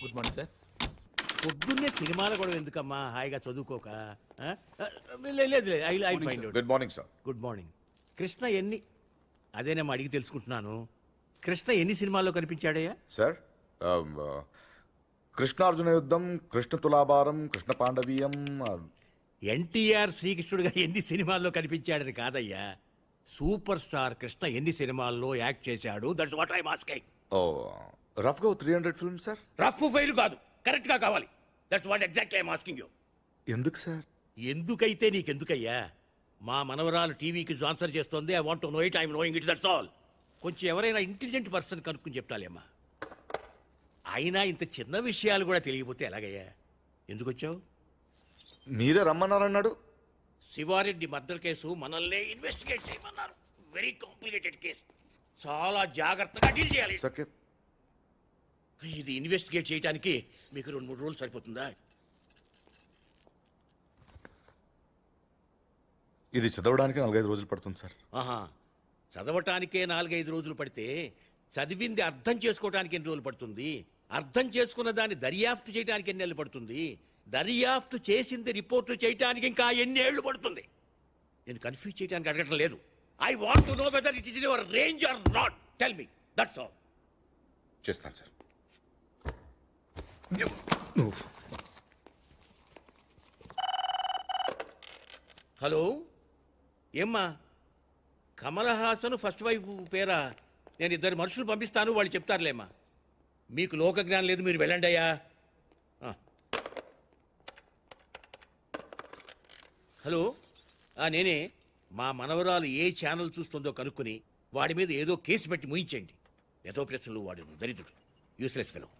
Good morning sir. పొద్దున్నే సినిమాలు కూడా ఎందుకమ్మా హాయిగా చదువుకోక ఆ? లేదు I find out. Good morning sir. Good morning. Krishna ఎన్ని అదేనేమో అడిగి తెలుసుకుంటున్నాను. కృష్ణ ఎన్ని సినిమాల్లో కనిపించాడయ్యా? సార్ కృష్ణార్జున యుద్ధం, కృష్ణ తులాభారం, కృష్ణ పాండవీయం. ఎన్టీఆర్ శ్రీకృష్ణుడిగా ఎన్ని సినిమాల్లో కనిపించాడని కాదయ్యా, సూపర్ స్టార్ కృష్ణ ఎన్ని సినిమాల్లో యాక్ట్ చేశాడు. That's what I asking. ఓ రఫ్గా 300 ఫిల్మ్స్ సార్. రఫ్ ఫెయిల్ కాదు, కరెక్ట్ గా కావాలి. That's what exactly I asking you. ఎందుకు సార్? ఎందుకైతే నీకెందుకయ్యా? మా మనవరాలు టీవీకి ఆన్సర్ చేస్తోంది. I want to know it, I'm knowing it, that's all. కొంచెం ఎవరైనా ఇంటెలిజెంట్ పర్సన్ కనుక్కుని చెప్తాలేమ్మా. అయినా ఇంత చిన్న విషయాలు కూడా తెలియకపోతే ఎలాగయ్యా? ఎందుకు వచ్చావు? మీరే రమ్మన్నారన్నాడు. శివారెడ్డి మర్డర్ కేసు మనల్నే ఇన్వెస్టిగేట్ చేయమన్నారు. వెరీ కాంప్లికేటెడ్ కేసు, చాలా జాగ్రత్తగా డీల్ చేయాలి. ఓకే. ఇది ఇన్వెస్టిగేట్ చేయడానికి మీకు 2-3 రోజులు సరిపోతుందా? ఇది చదవడానికి 4-5 రోజులు పడుతుంది సార్. ఆహా, చదవటానికే 4-5 రోజులు పడితే చదివింది అర్థం చేసుకోవడానికి ఎన్ని రోజులు పడుతుంది? అర్థం చేసుకున్న దాన్ని దర్యాప్తు చేయడానికి ఎన్ని నెలలు పడుతుంది? దర్యాప్తు చేసింది రిపోర్టు చేయడానికి ఇంకా ఎన్ని ఏళ్లు పడుతుంది? నేను కన్ఫ్యూజ్ చేయడానికి అడగటం లేదు. I want to know whether it is in your range or not. Tell me, that's all. చేస్తాను సార్. హలో, ఏమ్మా? కమల్ హాసన్ ఫస్ట్ వైఫ్ పేరా? నేను 2 మనుషులు పంపిస్తాను, వాళ్ళు చెప్తారులేమ్మా. మీకు లోక జ్ఞానం లేదు, మీరు వెళ్ళండి అయ్యా. హలో, నేనే. మా మనవరాలు ఏ ఛానల్ చూస్తుందో కనుక్కుని వాడి మీద ఏదో కేసు పెట్టి ముయించండి. ఏదో ప్రశ్నలు వాడు దరిద్రుడు, యూస్లెస్ ఫెలో.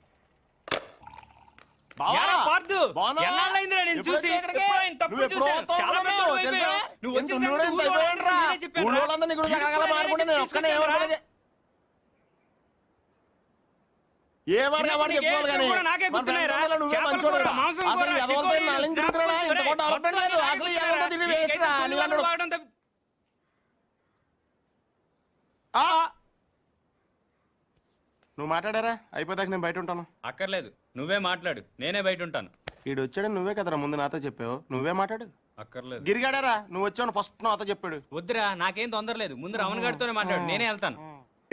నువ్వు మాట్లాడారా? అయిపోతాక నేను బయట ఉంటాను. అక్కర్లేదు, నువ్వే మాట్లాడు, నేనే బయట ఉంటాను. వీడు వచ్చాడని నువ్వే కదరా ముందు నాతో చెప్పావు. నువ్వే మాట్లాడు. అక్కర్లేదు. గిరిగాడారా? నువ్వు వచ్చావు ఫస్ట్ నాతో చెప్పాడు. వద్దురా, నాకేం తొందర లేదు. ముందు రమణ గారితోనే మాట్లాడు, నేనే వెళ్తాను.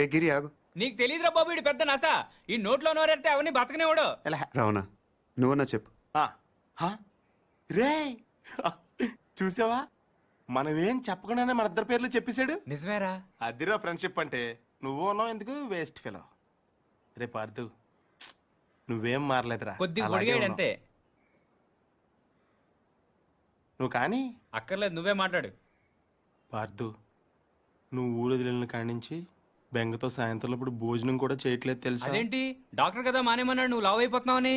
ఏ గిరి ఆగు. నీకు తెలియదురా బాబు, వీడు పెద్ద నస. ఈ నోట్లో నోరెడితే అవన్నీ బతకనేవాడు. రావణా, నువ్వన్నా చెప్పు. రే చూసావా, మనమేం చెప్పకుండానే మన 2 పేర్లు చెప్పేశాడు. నిజమేరా? అదిరా ఫ్రెండ్షిప్ అంటే. నువ్వు ఉన్నావు ఎందుకు వేస్ట్ ఫెలో. రే పార్థు, నువ్వేం మారలేదురా, కొద్దిగా పొడిగాడు అంతే. నువ్వు కానీ. అక్కర్లేదు, నువ్వే మాట్లాడు. పార్థు, నువ్వు ఊరు వదిలిన కాడి నుంచి బెంగతో సాయంత్రం ఇప్పుడు భోజనం కూడా చేయట్లేదు తెలుసా? అదేంటి, డాక్టర్ కదా మానేమన్నాడు, నువ్వు లావ్ అయిపోతున్నావని.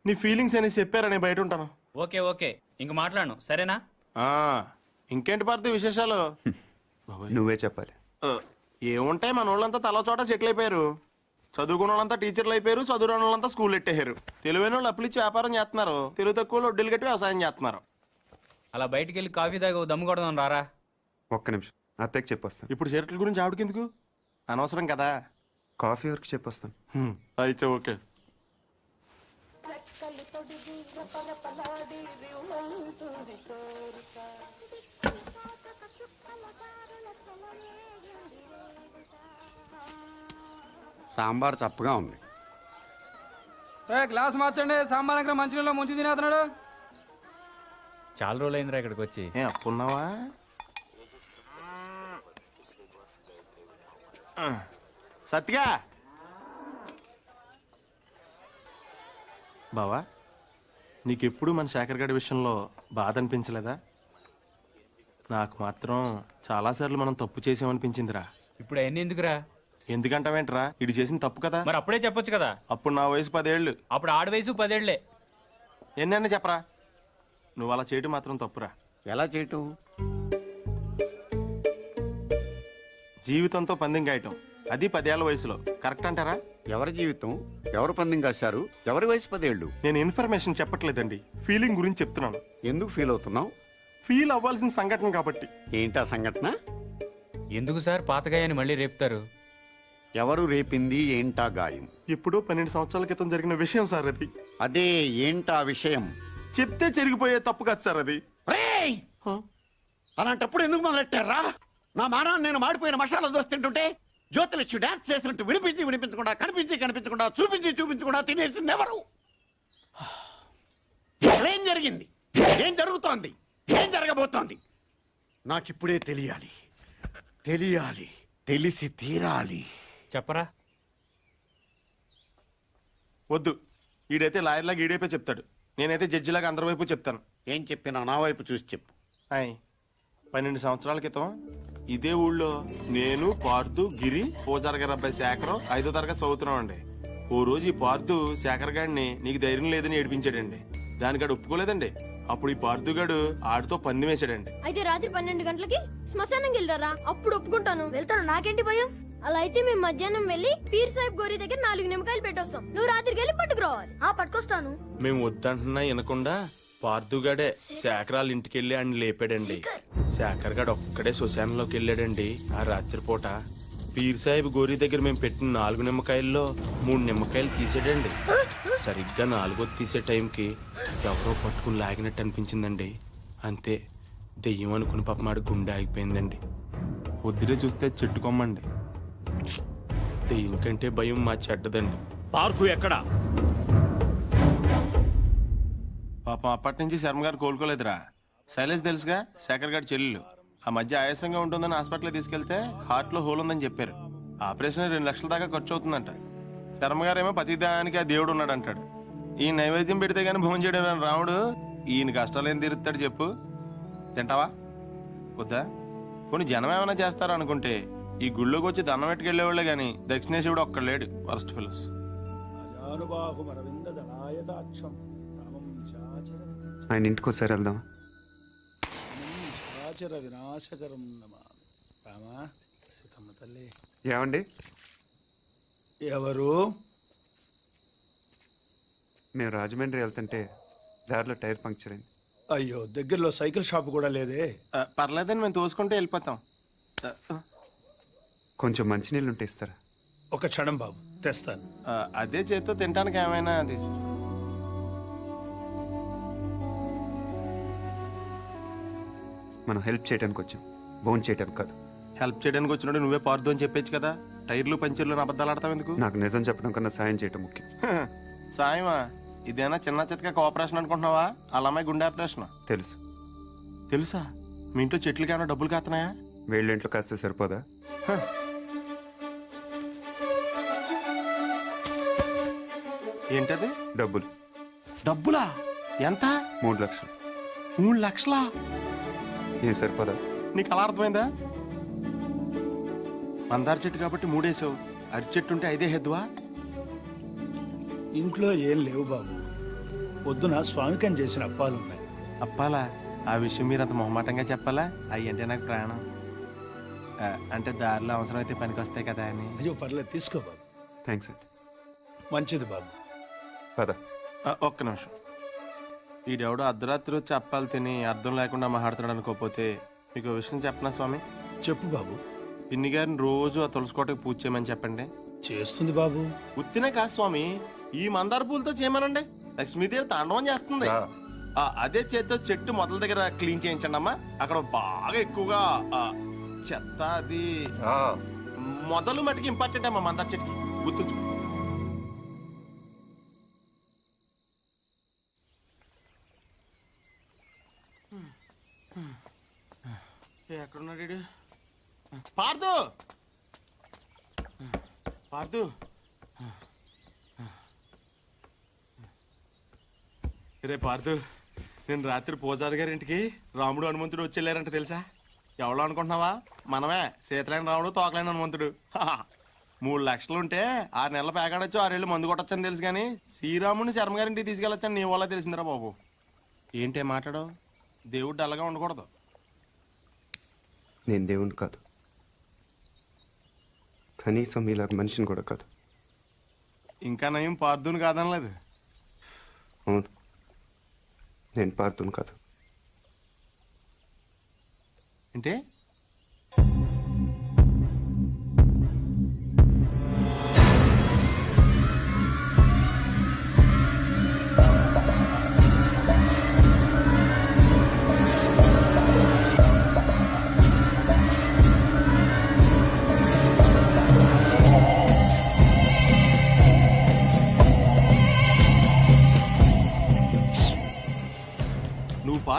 నీ ఫీలింగ్స్ అని చెప్పారా? నేను బయట ఉంటాను. ఓకే ఓకే, ఇంక మాట్లాడను, సరేనా? ఇంకేంటి పార్థు విశేషాలు? నువ్వే చెప్పాలి. ఏముంటాయి, మన వాళ్ళంతా తల చోట సెటిల్ అయిపోయారు. చదువుకున్న వాళ్ళంతా టీచర్లు అయిపోయారు, చదువురాని వాళ్ళంతా స్కూల్ ఎట్టేశారు. తెలివైన వాళ్ళు అప్పులు ఇచ్చి వ్యాపారం చేస్తున్నారు, తెలుగు తక్కువ వడ్డీలు కట్టి వ్యవసాయం చేస్తున్నారు. అలా బయటికి వెళ్ళి కాఫీ తాగి దమ్ము కొడదాం రారా. ఒక్క నిమిషం, అత్తయ్యకి చెప్పొస్తాను. ఇప్పుడు షర్ట్ల గురించి ఆవిడకెందుకు? అనవసరం కదా. కాఫీ వరకు చెప్పొస్తాను. అయితే ఓకే. సాంబార్ చప్పగా ఉంది. గ్లాస్ మార్చండి. సాంబార్ దగ్గర మంచినీళ్ళు ముంచి తినేస్తున్నాడు. చాలా రోజులు అయిందిరా ఇక్కడికి వచ్చి. అప్పున్నావా? సత్తిగా బావా, నీకెప్పుడు మన శేఖర్ గడి విషయంలో బాధ అనిపించలేదా? నాకు మాత్రం చాలాసార్లు మనం తప్పు చేసామనిపించిందిరా. ఇప్పుడు అవన్నీ ఎందుకురా? ఎందుకంటావేంట్రా, ఇటు చేసిన తప్పు కదా. మరి అప్పుడే చెప్పొచ్చు కదా. అప్పుడు నా వయసు 10 ఏళ్ళు. అప్పుడు ఆడ వయసు 10 ఏళ్లే. ఎన్నైనా చెప్పరా, నువ్వు అలా చేయటం మాత్రం తప్పురా. ఎలా చేయటం? జీవితంతో పందెం గాయటం, అది 10 ఏళ్ల వయసులో. కరెక్ట్ అంటారా? ఎవరి జీవితం ఎవరు పందెం కాశారు? ఎవరి వయసు 10 ఏళ్ళు? నేను ఇన్ఫర్మేషన్ చెప్పట్లేదండి, ఫీలింగ్ గురించి చెప్తున్నాను. ఎందుకు ఫీల్ అవుతున్నావు? ఫీల్ అవ్వాల్సిన సంఘటన కాబట్టి. ఏంటా సంఘటన? ఎందుకు సార్ పాతగాయని మళ్ళీ రేపుతారు? ఎవరు రేపింది ఏంటా గాయం? ఎప్పుడో 12 సంవత్సరాల క్రితం జరిగిన విషయం సార్ అది. అదే ఏంటా విషయం? చెప్తే చెరిగిపోయే తప్పు కాదు సార్ అది. రేయ్! అలాంటప్పుడు ఎందుకు మొదలెట్టారా? నా మానాన్ని నేను మాడిపోయిన మసాలా దోశ తింటుంటే జ్యోతిలక్ష్మి డాన్స్ చేసినట్టు వినిపించకుండా కనిపించకుండా చూపించకుండా తినేసింది ఎవరు? ఏం జరిగింది? ఏం జరుగుతోంది? ఏం జరగబోతోంది? నాకిప్పుడే తెలియాలి. తెలిసి తీరాలి. చెప్పరా. వద్దు, ఈడైతే లాయర్లాగా ఈడైపోయి చెప్తాడు, నేనైతే జడ్జిలాగా అందరి వైపు చెప్తాను. ఏం చెప్పినా నా వైపు చూసి చెప్పు. 12 సంవత్సరాల క్రితం ఇదే ఊళ్ళో నేను, పార్థు, గిరి, పూజారి గారి అబ్బాయి శేఖరం 5వ తరగతి చదువుతున్నామండి. ఓ రోజు ఈ పార్థు శేఖర్ గారిని నీకు ధైర్యం లేదని ఏడిపించాడండి. దానికాడు ఒప్పుకోలేదండి. అప్పుడు ఈ పార్థుగాడు ఆడితో పందెం వేసాడండి. అయితే రాత్రి 12 గంటలకి శ్మశానం వెళ్ళారా? అప్పుడు ఒప్పుకుంటాను. వెళ్తాను, నాకేంటి భయం. అలా అయితే మేము మధ్యాహ్నం వెళ్ళి పీర్ సాహిబ్ గోరి దగ్గర 4 నిమ్మకాయలు పెట్టొస్తాం. నువ్వు రాత్రికి వెళ్ళి పట్టుకురావాలి. పట్టుకొస్తాను. మేము వద్దంటున్నా వినకుండా పార్థుగాడే శేఖరాల ఇంటికి వెళ్ళి ఆయన లేపాడండి. శేఖర్ గాడు ఒక్కడే శ్మశానంలోకి వెళ్ళాడండి. ఆ రాత్రిపూట పీర్ సాహిబ్ గోరి దగ్గర మేము పెట్టిన 4 నిమ్మకాయల్లో 3 నిమ్మకాయలు తీసాడండి. సరిగ్గా 4వది తీసే టైంకి ఎవరో పట్టుకుని లాగినట్టు అనిపించిందండి. అంతే, దెయ్యం అనుకుని పాప మాడి గుండె ఆగిపోయిందండి. పొద్దునే చూస్తే చెట్టుకోమండి. దెయ్యం కంటే భయం మా చెడ్డదండి. పార్థు ఎక్కడా? పాపం అప్పటి నుంచి శర్మ గారు కోలుకోలేదురా. శైలేష్ తెలుసుగా, శేఖర్ గారి చెల్లెలు. ఆ మధ్య ఆయాసంగా ఉంటుందని హాస్పిటల్ తీసుకెళ్తే హార్ట్ లో హోల్ ఉందని చెప్పారు. ఆపరేషన్ 2 లక్షల దాకా ఖర్చు అవుతుందంట. శర్మ గారేమో ప్రతిదానికి ఆ దేవుడు ఉన్నాడు అంటాడు. ఈ నైవేద్యం పెడితే గానీ భోజనం చేయడం రాముడు ఈయన కష్టాలు ఏం తీరుతాడు చెప్పు? తింటావా? వద్దా? కొన్ని జనం ఏమైనా చేస్తారా అనుకుంటే ఈ గుళ్ళోకి వచ్చి దండం పెట్టుకెళ్లేవాళ్లే గాని దక్షిణేశ్వరుడు ఒక్కడ లేడు. Worst fellows. ఆయన ఇంటికి ఒకసారి వెళ్దామా? ఏమండి? ఎవరు? మేము రాజమండ్రి వెళ్తుంటే దారిలో టైర్ పంక్చర్ అయింది. అయ్యో, దగ్గరలో సైకిల్ షాప్ కూడా లేదే. పర్లేదని మేము తోసుకుంటే వెళ్ళిపోతాం. కొంచెం మంచినీళ్ళు ఉంటే ఇస్తారా? ఒక క్షణం బాబు, తెస్తాను. అదే చేత్తో తినడానికి ఏమైనా తీసు. మనం హెల్ప్ చేయడానికి వచ్చాం, బోన్ చేయడానికి కాదు. హెల్ప్ చేయడానికి వచ్చినప్పుడు నువ్వే పార్దు అని చెప్పేచ్చు కదా. టైర్లు పంచర్లు అబద్ధాలు ఆడతావు ఎందుకు? నాకు నిజం చెప్పడం కన్నా సాయం చేయటం ముఖ్యం. సాయమా? ఇదేనా చిన్న చితక కోఆపరేషన్ అనుకుంటున్నావా? వాళ్ళ అమ్మాయి గుండె ఆపరేషన్. తెలుసు. తెలుసా? మీ ఇంట్లో చెట్లకి ఏమైనా డబ్బులు కాస్తున్నాయా? వీళ్ళ ఇంట్లో కాస్తే సరిపోదా? ఏంటది? డబ్బులు. డబ్బులా? ఎంత? 3 లక్షలు. 3 లక్షలా? ఏం సరిపోదా? నీకు అలా అర్థమైందా? మందార చెట్టు కాబట్టి 3 వేసావు. అరటి చెట్టు ఉంటే 5 హెద్దువా? ఇంట్లో ఏం లేవు బాబు. పొద్దున స్వామికం చేసిన అప్పాలున్నాయి. అప్పాలా? ఆ విషయం మీరు అంత మొహమాటంగా చెప్పాలా? అవి అంటే నాకు ప్రాణం. అంటే దారిలో అవసరం అయితే పనికి వస్తాయి కదా అని. అయ్యో పర్లేదు, తీసుకో బాబు. థ్యాంక్స్ అండి. మంచిది బాబు. పద. ఒక్క నిమిషం. ఈడెవడో అర్ధరాత్రి వచ్చి అప్పాలు తిని అర్థం లేకుండా మాట్లాడుతున్నాడు అనుకోకపోతే మీకు విషయం చెప్పనా స్వామి? చెప్పు బాబు. పిన్ని గారిని రోజు ఆ తులసికోటకి పూజ చేయమని చెప్పండి. చేస్తుంది బాబు. ఉత్తినే కాదు స్వామి, ఈ మందార పూలతో చేయమనండి. లక్ష్మీదేవి తాండవం చేస్తుంది. అదే చేతితో చెట్టు మొదల దగ్గర క్లీన్ చేయించండి అమ్మా. అక్కడ బాగా ఎక్కువగా చెత్త అది మొదలు మటుకు ఇంపార్టెంట్ అమ్మా. మందార చెట్టుకి గుర్తుంచు. ఎక్కడున్నాడు? పార్థు, పార్థు. రే పార్థు, నేను రాత్రి పూజారి గారి ఇంటికి రాముడు హనుమంతుడు వచ్చి వెళ్ళారంట తెలుసా? ఎవరో అనుకుంటున్నావా? మనమే, సీతలేని రాముడు తోకలేని హనుమంతుడు. 3 లక్షలు ఉంటే 6 నెలల పేకాడొచ్చు, 6 ఏళ్ళు మందు కొట్టొచ్చని తెలుసు కానీ శ్రీరాముడిని శర్మ గారింటికి తీసుకెళ్ళొచ్చని నీ వల్ల తెలిసిందిరా బాబు. ఏంటే మాట్లాడవు? దేవుడు డల్లగా ఉండకూడదు. నేను దేవుని కాదు, కనీసం ఇలాగ మనిషిని కూడా కాదు. ఇంకా నయం పార్థుని కాదనలేదు. అవును, నేను పార్థుని కాదు. అంటే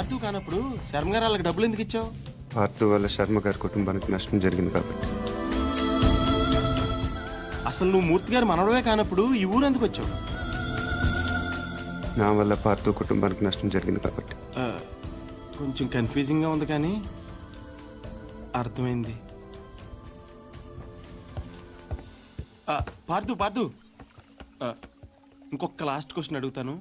పార్థు కానప్పుడు శర్మ గారు వాళ్ళకి డబ్బులు ఎందుకు ఇచ్చావు? పార్థు వల్ల శర్మ గారి కుటుంబానికి నష్టం జరిగింది కాబట్టి. అసలు నువ్వు మూర్తి గారు మనవడవే కానప్పుడు ఈ ఊరు ఎందుకు వచ్చావు? నా వల్ల పార్థు కుటుంబానికి నష్టం జరిగింది కాబట్టి. కొంచెం కన్ఫ్యూజింగ్ గా ఉంది కానీ అర్థమైంది. పార్థు పార్థు ఇంకొక లాస్ట్ క్వశ్చన్ అడుగుతాను.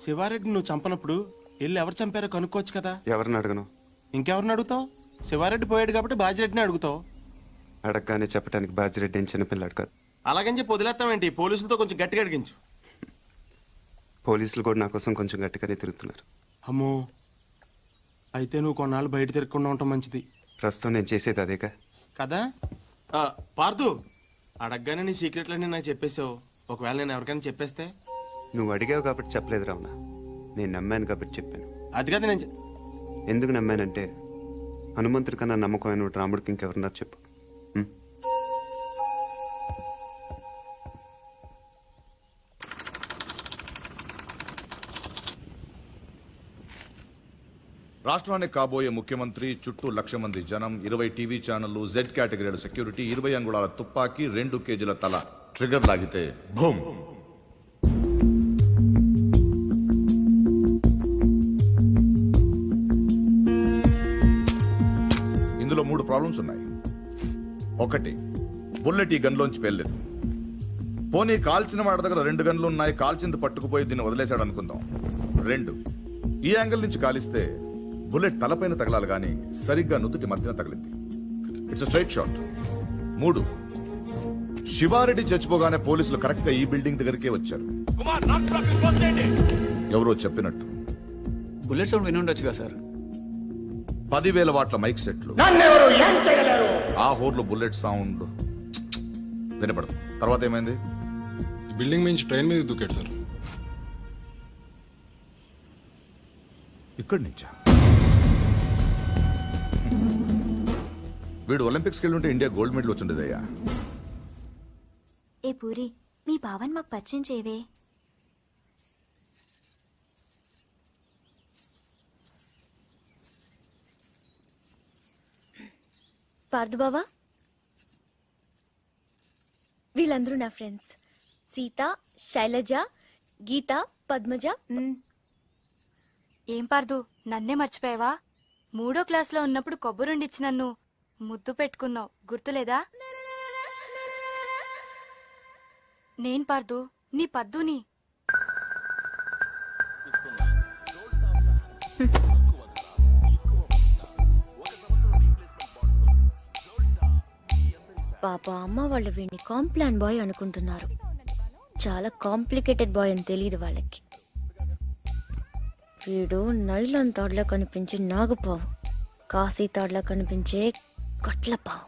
శివారెడ్డి నువ్వు చంపనప్పుడు వెళ్ళి ఎవరు చంపారో కనుక్కోవచ్చు కదా. ఎవరిని అడగను. ఇంకెవరిని అడుగుతావు? శివారెడ్డి పోయాడు కాబట్టి బాజిరెడ్డిని అడుగుతావు. అడగగానే చెప్పడానికి బాజిరెడ్డి ఏం చిన్నపిల్లాడు కాదు. అలాగని చెప్పి వదిలేస్తామేంటి? పోలీసులతో కొంచెం గట్టిగా అడిగించు. పోలీసులు కూడా నా కోసం కొంచెం గట్టిగానే తిరుగుతున్నారు. అమ్మో, అయితే నువ్వు కొన్నాళ్ళు బయట తిరగకుండా ఉండటం మంచిది. ప్రస్తుతం నేను చేసేది అదేగా. కదా పార్థు, అడగగానే నీ సీక్రెట్లన్నీ నాకు చెప్పేసావు. ఒకవేళ నేను ఎవరికైనా చెప్పేస్తే? నువ్వు అడిగావు కాబట్టి చెప్పలేదు రావునా. నేను నమ్మాను కాబట్టి చెప్పాను. అది కదా నేను ఎందుకు నమ్మానంటే హనుమంతుడి కన్నా నమ్మకమైన రాముడికి ఇంకెవరున్నారు చెప్పు. ఉం? రాష్ట్రానికి కాబోయే ముఖ్యమంత్రి, చుట్టూ 1,00,000 మంది జనం, 20 టీవీ ఛానళ్లు, జెడ్ కేటగిరీల సెక్యూరిటీ, 20 అంగుళాల తుపాకీ, 2 కేజీల తల. ట్రిగర్ లాగితే భూమ్. ఇందులో 3 ప్రాబ్లమ్స్ ఉన్నాయి. 1, బుల్లెట్ ఈ గన్లోంచి పేర్లేదు. పోనీ కాల్చిన వాడి దగ్గర 2 గన్లు ఉన్నాయి, కాల్చింది పట్టుకుపోయి దీన్ని వదిలేశాడు అనుకుందాం. 2, ఈ యాంగిల్ నుంచి కాలిస్తే బుల్లెట్ తలపైన తగలాలి గాని సరిగ్గా నుదుటి మధ్యన తగిలింది. It's straight shot. 3, శివారెడ్డి చచ్చిపోగానే పోలీసులు కరెక్ట్ గా ఈ బిల్డింగ్ దగ్గరికే వచ్చారు. ఎవరో చెప్పినట్టు బుల్లెట్ సౌండ్ విని ఉండొచ్చుగా సార్. 10,000 వాట్ల మైక్ సెట్లు, ఆ హోర్లో బుల్లెట్ సౌండ్ వినపడదు. తర్వాత ఏమైంది? బిల్డింగ్ నుంచి ట్రైన్ మీద దూకాడు సార్. ఇక్కడి నుంచా? వీడు ఒలింపిక్స్కి వెళ్ళి ఉంటే ఇండియా గోల్డ్ మెడల్ వచ్చిండేదయ్యా. ఏ పూరి, మీ బావన్ మాకు పరిచయం చేయవే. పార్దు బావా, వీళ్ళందరూ నా ఫ్రెండ్స్. సీత, శైలజ, గీత, పద్మజ. ఏం పార్దు, నన్నే మర్చిపోయావా? 3వ క్లాస్లో ఉన్నప్పుడు కొబ్బరుండిచ్చి నన్ను ముద్దు పెట్టుకున్నావు, గుర్తులేదా? నేను పార్దు, నీ పద్దుని. పాప అమ్మ వాళ్ళు వీడిని కాంప్లాన్ బాయ్ అనుకుంటున్నారు. చాలా కాంప్లికేటెడ్ బాయ్ అని తెలియదు వాళ్ళకి. వీడు నైలాన్ తాడ్లా కనిపించే నాగుపావు, కాశీ తాడ్లా కనిపించే కట్లపావు.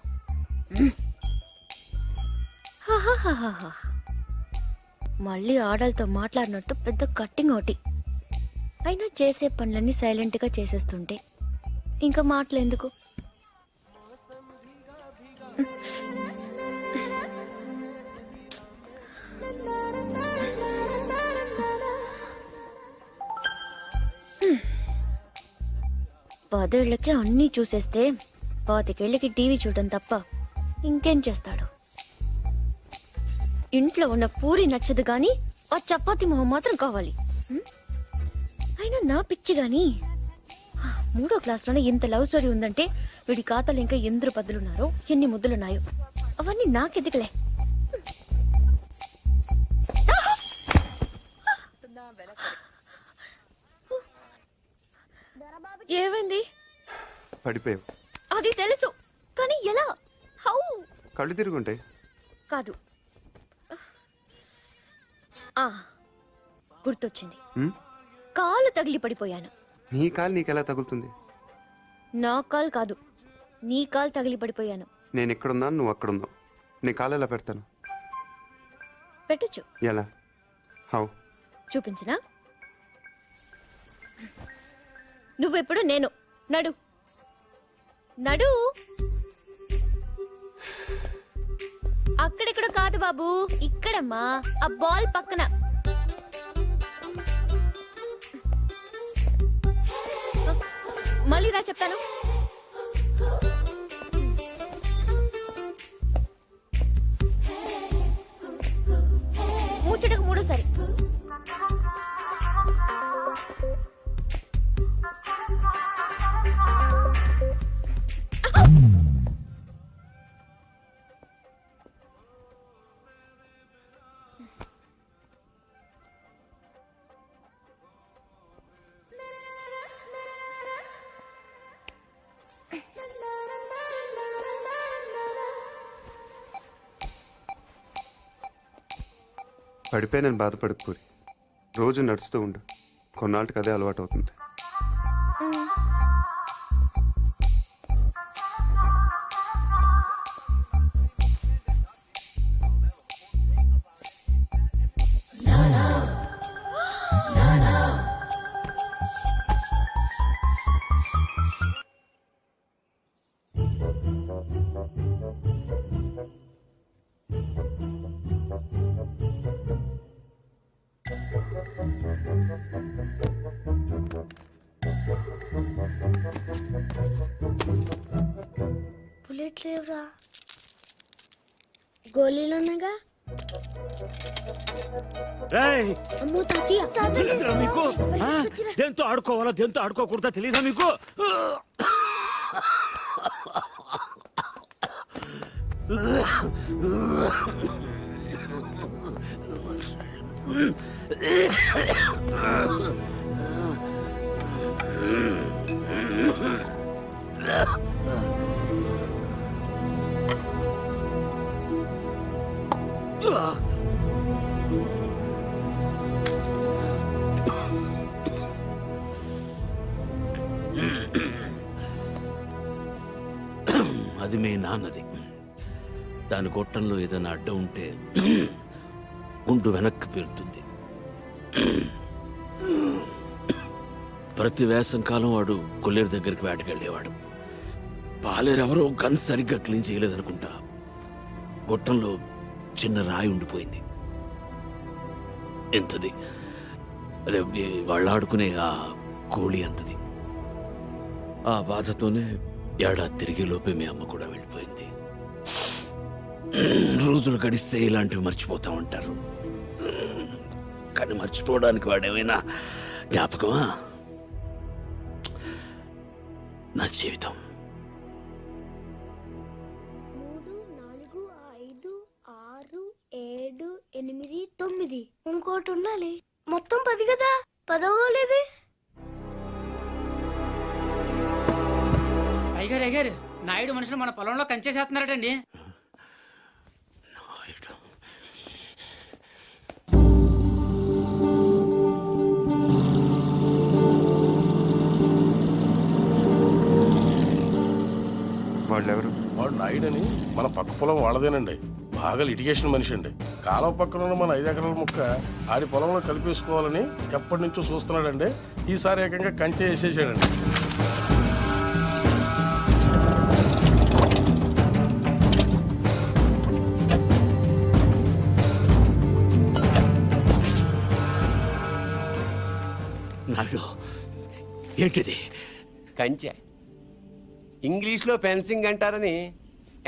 మళ్ళీ ఆడలతో మాట్లాడినట్టు పెద్ద కట్టింగ్ ఒకటి. అయినా చేసే పనులన్నీ సైలెంట్ గా చేసేస్తుంటే ఇంకా మాటలు ఎందుకు? పదేళ్లకి అన్నీ చూసేస్తే 25 ఏళ్ళకి టీవీ చూడటం తప్ప ఇంకేం చేస్తాడు? ఇంట్లో ఉన్న పూరి నచ్చదు గాని ఆ చపాతి మొహం మాత్రం కావాలి. అయినా నా పిచ్చి గాని 3వ క్లాస్లోనే ఇంత లవ్ స్టోరీ ఉందంటే వీడి ఖాతాలో ఇంకా ఎందరు పద్దులున్నారో, ఎన్ని ముద్దులున్నాయో అవన్నీ నాకెదికలే. ఏమైంది? పడిపోయావు. అది తెలుసు కానీ ఎలా? హౌ? కళ్ళు తిరుగుంటాయి. కాదు, గుర్తొచ్చింది. కాలు తగిలి పడిపోయాను. నీ కాలు నీకెలా తగులుతుంది? నా కాలు కాదు, నీ కాలు తగిలి పడిపోయాను. నేను ఎక్కడున్నాను, నువ్వు అక్కడున్నావు. నీ కాలు ఎలా పెడతాను? పెట్టొచ్చు. ఎలా? హౌ? చూపించినా? నువ్వెప్పుడు నేను. నడు నడు. అక్కడెక్కడ కాదు బాబు, ఇక్కడమ్మా, ఆ బాల్ పక్కన. మళ్ళీ రా చెప్తాను. ముచ్చటకు మూడోసారి. పడిపోయి బాధపడకు పూరి. రోజు నడుస్తూ ఉండు, కొన్నాళ్ళకి అదే అలవాటు అవుతుంది. బుల్లెట్ లేవురా. గోళీలున్నాగా. అమ్మో తాతయ్య, మీకు దేంతో ఆడుకోవాలో దేంతో ఆడుకోకూడదా తెలియదా మీకు? అది మీ నాన్నది. దాని గొట్టంలో ఏదైనా అడ్డం ఉంటే గుండు వెనక్కి పేరుతుంది. ప్రతి వేసంకాలం వాడు కొల్లేరు దగ్గరికి వేటకెళ్ళేవాడు. పాలేరెవరో గన్ సరిగ్గా క్లీన్ చేయలేదనుకుంటా. గొట్టంలో చిన్న రాయి ఉండిపోయింది. ఎంతది, అదే వాళ్ళు ఆడుకునే ఆ కోళి అంతది. ఆ బాధతోనే ఏడాది తిరిగే లోపే మీ అమ్మ కూడా వెళ్ళిపోయింది. రోజులు గడిస్తే ఇలాంటివి మర్చిపోతా ఉంటారు, కానీ మర్చిపోవడానికి వాడేమైనా జ్ఞాపకమా? నా జీవితం. 3, 4, 5, 6, 7, 8, 9 ఇంకోటి ఉండాలి. మొత్తం 10 కదా. 10వ లేదే. అయ్యారు నాయుడు మనుషులు మన పొలంలో కంచేసేస్తున్నారటండి. వాళ్ళెవరు? వాడు నాయుడని మన పక్క పొలం వాళ్ళదేనండి. బాగా లిటిగేషన్ మనిషి అండి. కాలం పక్కన ఉన్న మన 5 ఎకరాల ముక్క ఆడి పొలంలో కలిపేసుకోవాలని ఎప్పటి నుంచో చూస్తున్నాడండి. ఈసారి ఏకంగా కంచె వేసేసాడండి. నాయుడు, ఏంటిది? కంచె ఇంగ్లీష్లో ఫెన్సింగ్ అంటారని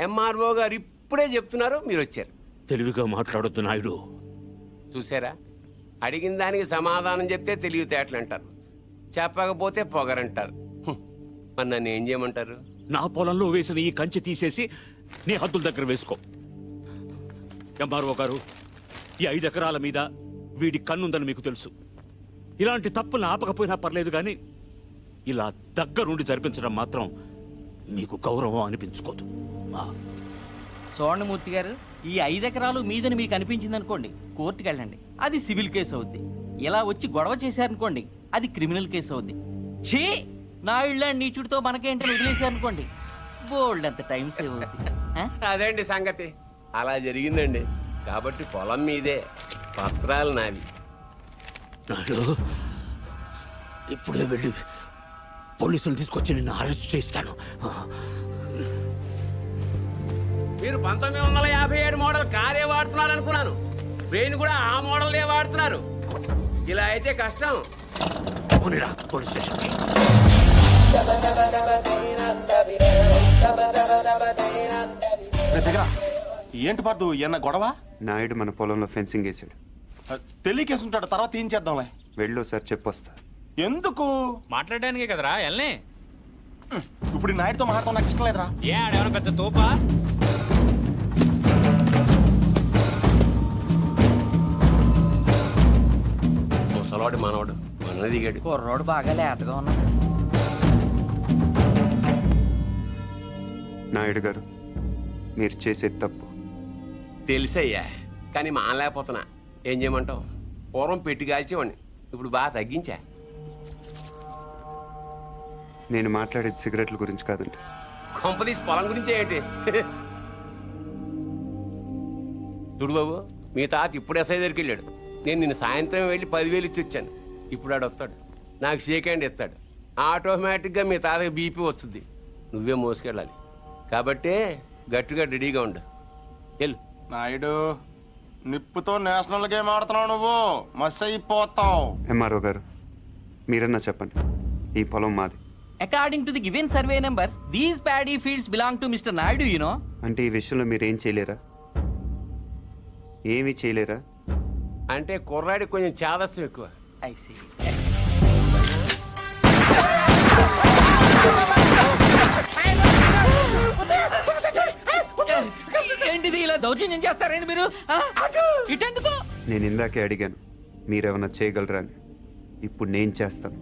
ఎంఆర్ఓ గారు ఇప్పుడే చెప్తున్నారు, మీరు వచ్చారు. తెలివిగా మాట్లాడొద్దు నాయుడు. చూసారా, అడిగిన దానికి సమాధానం చెప్తే తెలివితేటలు అంటారు, చెప్పకపోతే పొగరంటారు. మరి నన్ను ఏం చేయమంటారు? నా పొలంలో వేసిన ఈ కంచె తీసేసి నీ హద్దుల దగ్గర వేసుకో. ఎంఆర్ఓ గారు, ఈ 5 ఎకరాల మీద వీడి కన్నుందని మీకు తెలుసు. ఇలాంటి తప్పులు ఆపకపోయినా పర్లేదు, కానీ ఇలా దగ్గరుండి జరిపించడం మాత్రం మీకు గౌరవం అనిపించుకోదు. చూడండి మూర్తి గారు, ఈ 5 ఎకరాలు మీదని మీకు అనిపించింది అనుకోండి, కోర్టుకు వెళ్ళండి, అది సివిల్ కేసు అవుద్ది. ఇలా వచ్చి గొడవ చేశారనుకోండి, అది క్రిమినల్ కేసు అవుద్ది. ఛీ, నా ఇళ్ళ నీచుడితో మనకేంటని వదిలేశారనుకోండి, బోల్డ్ అంత టైం సేవ్ అవుద్ది. అదేండి సంగతి, అలా జరిగిందండి. కాబట్టి పొలం మీదే, పత్రాలు నావి. నాడు ఇప్పుడే వెళ్ళి పోలీసులు తీసుకొచ్చి నిన్ను అరెస్ట్ చేస్తాను. మీరు 1957 మోడల్ కారే వాడుతున్నారు అనుకున్నాను. బ్రెయిన్ కూడా ఆ మోడల్నే వాడుతున్నారు. ఇలా అయితే కష్టం. పోనీరా పోలీస్ స్టేషన్కి. ఏంటి పార్దు ఎన్న గొడవ నాయుడు మన పొలంలో ఫెన్సింగ్ వేసాడు. తెలియకేసుంటాడు, తర్వాత ఏం చేద్దాంలే. వెళ్ళు సార్ చెప్పొస్తా. ఎందుకు? మాట్లాడడానికే కదరా ఎల్నే. ఇప్పుడు ఈ నాయుడుతో మాట్లాడతాం నాకు ఇష్టం లేదురా. ఏ ఆడేమన్నా పెద్ద తోపా? ముసలాడు మనవాడు మన దిగాడు. కుర్రోడు బాగా లేతగా ఉన్నాడు. నాయుడు గారు, మీరు చేసేది తప్పు. తెలుసయ్యా, కానీ మానలేకపోతున్నా. ఏం చేయమంటావు? పూర్వం పెట్టి కాల్చేవాడిని, ఇప్పుడు బాగా తగ్గించా. నేను మాట్లాడేది సిగరెట్ల గురించి కాదండి. కొంపదీసి పొలం గురించే ఏంటి? చూడు బాబు, మీ తాత ఇప్పుడు ఎస్ఐ దగ్గరికి వెళ్ళాడు. నేను నిన్న సాయంత్రం వెళ్ళి 10,000 ఇచ్చి వచ్చాను. ఇప్పుడు ఆడు వస్తాడు, నాకు షేక్ హ్యాండ్ ఇస్తాడు. ఆటోమేటిక్గా మీ తాతకి బీపీ వస్తుంది. నువ్వే మోసుకెళ్ళాలి. కాబట్టి గట్టిగా రెడీగా ఉండు. వెళ్ళు. నాయుడు, నిప్పుతో నేషనల్ గేమ్ ఆడుతున్నావు నువ్వు, మస్ అయిపోతావు. ఎంఆర్ఓ గారు, మీరన్నా చెప్పండి, ఈ పొలం మాది. According to the given survey numbers these paddy fields belong to mister Naidu you know. అంటే ఈ విషయంలో మీరు ఏం చేయలేరా? ఏమీ చేయలేరా? అంటే కుర్రాడికి కొంచెం చాదస్తం ఎక్కువ. I see. ఏంటిది, ఇలా దౌర్జన్యం చేస్తారండి మీరు? ఇటెందుకు? నేను ఇందాకే అడిగాను మీరేమన్నా చేయగలరా అని. ఇప్పుడు నేను చేస్తాను.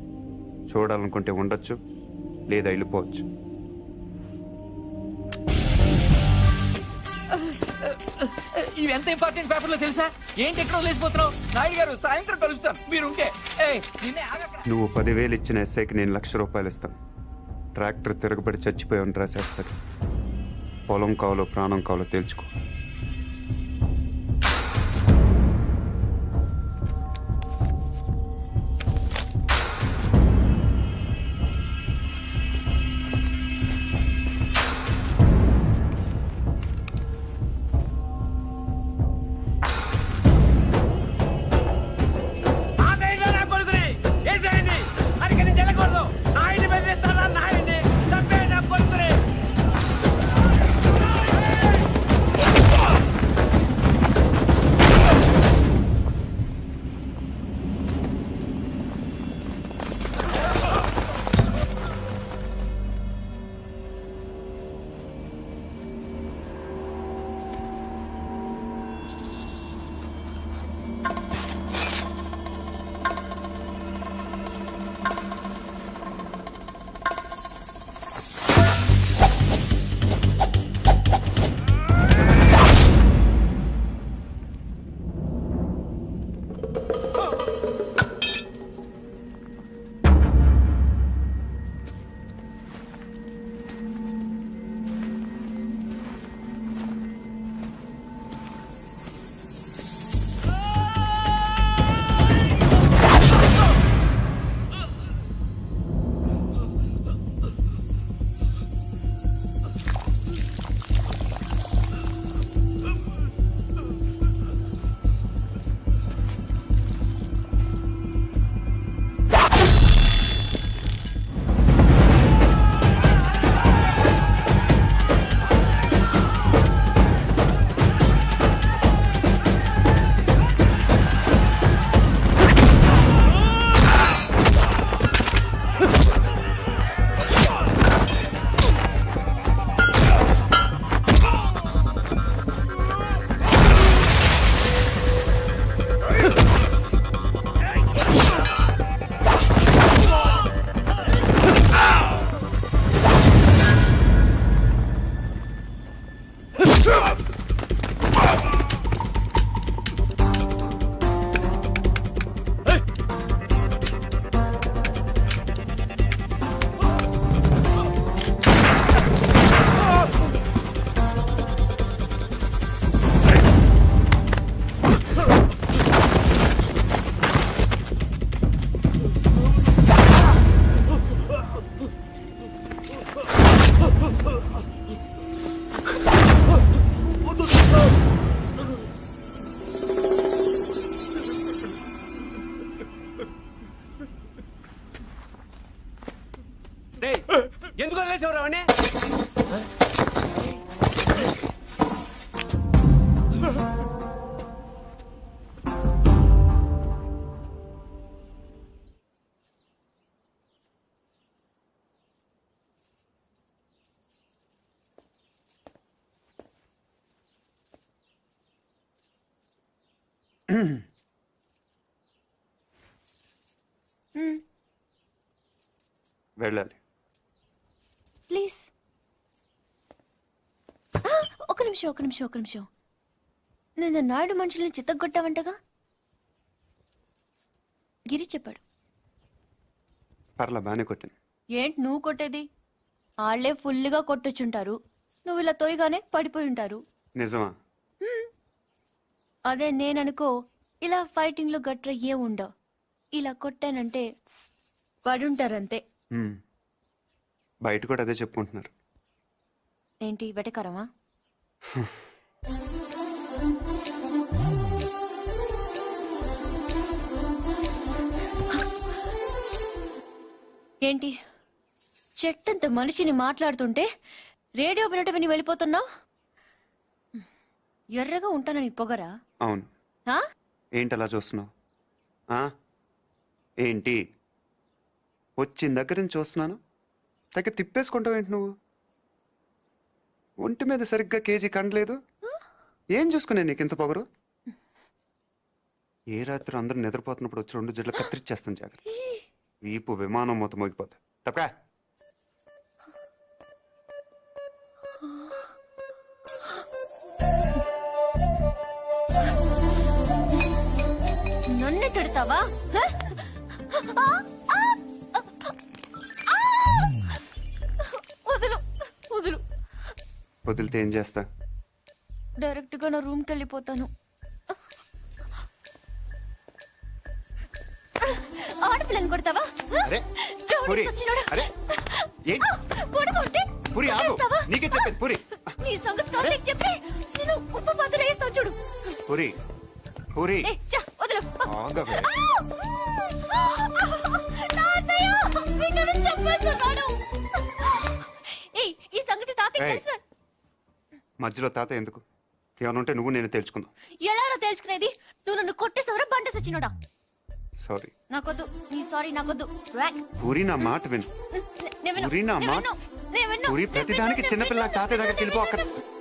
చూడాలనుకుంటే ఉండొచ్చు, లేదా వెళ్ళిపోవచ్చు. ఇవి ఎంత ఇంపార్టెంట్ పేపర్లో తెలుసా? ఏంటి ఎక్కడ వదిలేసిపోతున్నావు? నాయుడు గారు, సాయంత్రం కలుస్తాను మీరుంటే. నువ్వు 10,000 ఇచ్చిన ఎస్ఐకి నేను ₹1,00,000 ఇస్తాను. ట్రాక్టర్ తిరగబడి చచ్చిపోయావని రాసేస్తాడు. పొలం కావాలో ప్రాణం కావాలో తేల్చుకో. వదిలేసేవారు అవన్నీ వెళ్ళాలి. ప్లీజ్. ఒక నిమిషం. నేను నాయుడు మనుషుల్ని చిత్తగొట్టావంటగా? గిరి చెప్పాడు. పర్లా బాగానే కొట్టాను. ఏంటి నువ్వు కొట్టేది? వాళ్ళే ఫుల్గా కొట్టొచ్చుంటారు, నువ్వు ఇలా తోయగానే పడిపోయి ఉంటారు. నిజమా? అదే నేననుకో, ఇలా ఫైటింగ్లో గట్ర ఏ ఉండవు. ఇలా కొట్టానంటే పడుంటారంతే. బయట కూడా అదే చెప్పుకుంటున్నారు. ఏంటి వెటకరమా? ఏంటి చెట్టంత మనిషిని మాట్లాడుతుంటే రేడియో వినటం విని వెళ్ళిపోతున్నావు? ఎర్రగా ఉంటానని పొగరా? అవును. ఆ? ఏంటి అలా చూస్తున్నావు? ఏంటి వచ్చిన దగ్గర నుంచి చూస్తున్నాను, దగ్గర తిప్పేసుకుంటావు ఏంటి నువ్వు? ఒంటి మీద సరిగ్గా కేజీ కండలేదు. ఏం చూసుకునే నీకు ఇంత పొగరు? ఏ రాత్రి అందరూ నిద్రపోతున్నప్పుడు వచ్చి 2 జడ్లు కత్తిరిచ్చేస్తాను జాగ్రత్త. వీపు విమానం మొత్తం మోగిపోతా. తప్పకా నన్నే తిడతావా? వదులు వదులు. వదిలితే ఏం చేస్తా? డైరెక్ట్ గా నా రూమ్కి వెళ్ళిపోతాను. ఆడపిల్లని కొడతావా? అరే రౌడీ పురి, సచ్చినోడా. అరే ఏంటి కొడమంటే పురి ఆగు. కొట్టేస్తావా? నీకే చెప్పేది పురి. నీ సంగతి కావాలని చెప్పి నేను ఉప్పు పాత్ర వేస్తాను చూడు. పురి పురి ఏ, చా, వదులు. ఆగవే. తాతయ్య, వీడిని చంపేస్తున్నాడు. ఏయ్, ఈ సంగతి తాతయ్య ఏయ్. తెలుసా? మధ్యలో తాత ఎందుకు? ఏమనుంటే నువ్వు నేను తెలుసుకుందాం. ఎలా తేల్చుకునేది? నువ్వు నన్ను కొట్టేసవరా బండ సచ్చినోడా? సారీ నాకొద్దు, నీ సారీ నాకొద్దు. వ్యాక్. పూరి, నా మాట విను. నేను విన్ను, పూరి, నా నేను మాట విన్ను, నేను విన్ను, పూరి, నేను ప్రతిదానికి విన్ను, చిన్నపిల్ల నేను తాతయ్య దగ్గరికి విన్ను, వెళ్ళిపో. అక్కడ నేను విన్ను.